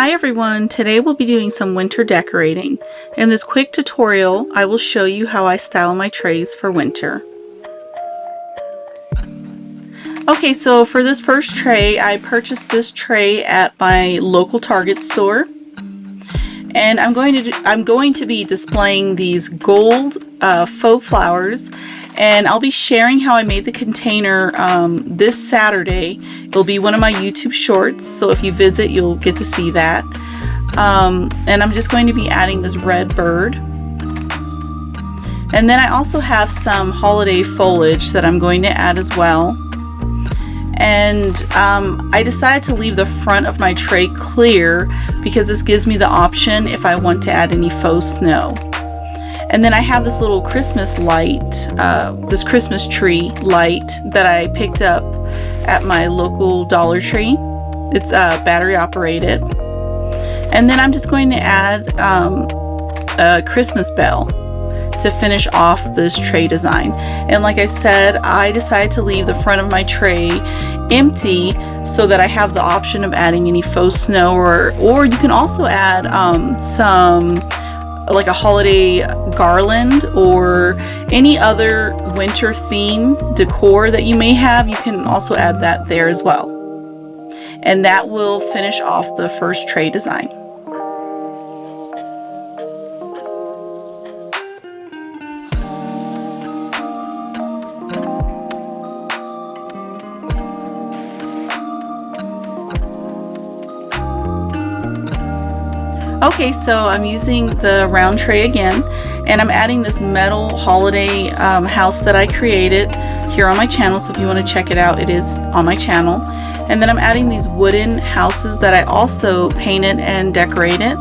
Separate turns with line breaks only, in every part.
Hi everyone, today we'll be doing some winter decorating. In this quick tutorial, I will show you how I style my trays for winter. Okay, so for this first tray, I purchased this tray at my local Target store. And I'm going to be displaying these gold faux flowers, and I'll be sharing how I made the container this Saturday. It'll be one of my YouTube shorts, so if you visit, you'll get to see that. And I'm just going to be adding this red bird. And then I also have some holiday foliage that I'm going to add as well. And I decided to leave the front of my tray clear because this gives me the option if I want to add any faux snow. And then I have this little Christmas light, this Christmas tree light that I picked up at my local Dollar Tree. It's battery operated. And then I'm just going to add a Christmas bell to finish off this tray design. And like I said, I decided to leave the front of my tray empty so that I have the option of adding any faux snow, or you can also add some like a holiday garland or any other winter theme decor that you may have. You can also add that there as well. And that will finish off the first tray design. Okay, so I'm using the round tray again, and I'm adding this metal holiday house that I created here on my channel, so if you want to check it out, it is on my channel. And then I'm adding these wooden houses that I also painted and decorated.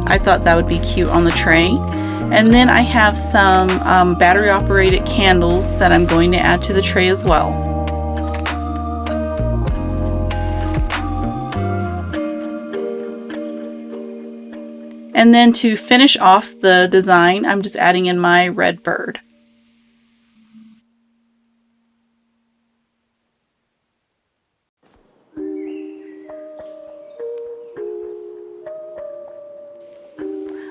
I thought that would be cute on the tray. And then I have some battery operated candles that I'm going to add to the tray as well. And then to finish off the design, I'm just adding in my red bird.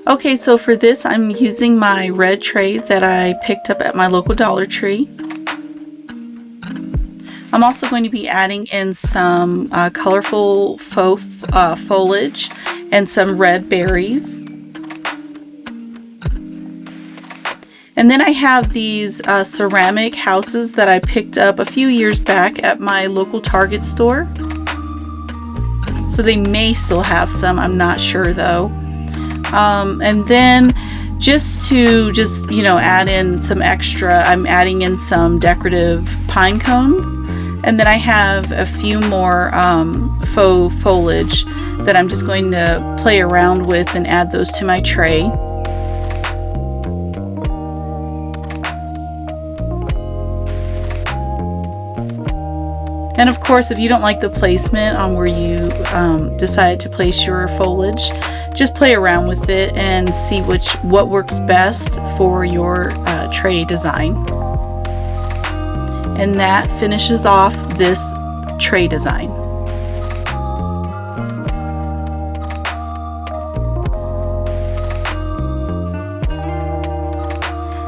Okay, so for this, I'm using my red tray that I picked up at my local Dollar Tree. I'm also going to be adding in some colorful faux foliage and some red berries. And then I have these ceramic houses that I picked up a few years back at my local Target store. So they may still have some, I'm not sure though. And then just to add in some extra, I'm adding in some decorative pine cones. And then I have a few more faux foliage that I'm just going to play around with and add those to my tray. And of course, if you don't like the placement on where you decided to place your foliage, just play around with it and see what works best for your tray design. And that finishes off this tray design.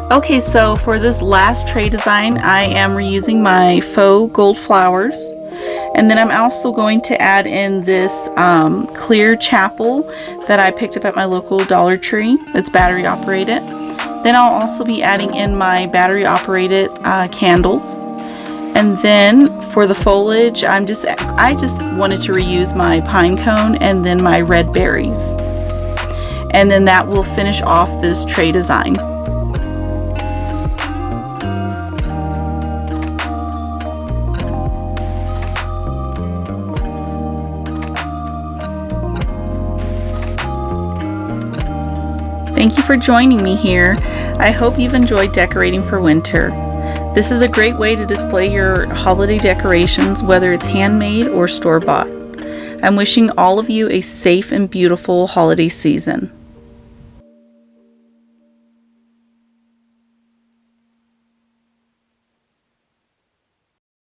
Okay, so for this last tray design, I am reusing my faux gold flowers. And then I'm also going to add in this clear chapel that I picked up at my local Dollar Tree. It's battery operated. Then I'll also be adding in my battery operated candles. And then for the foliage, I just wanted to reuse my pine cone and then my red berries. And then that will finish off this tray design. Thank you for joining me here. I hope you've enjoyed decorating for winter. This is a great way to display your holiday decorations, whether it's handmade or store-bought. I'm wishing all of you a safe and beautiful holiday season.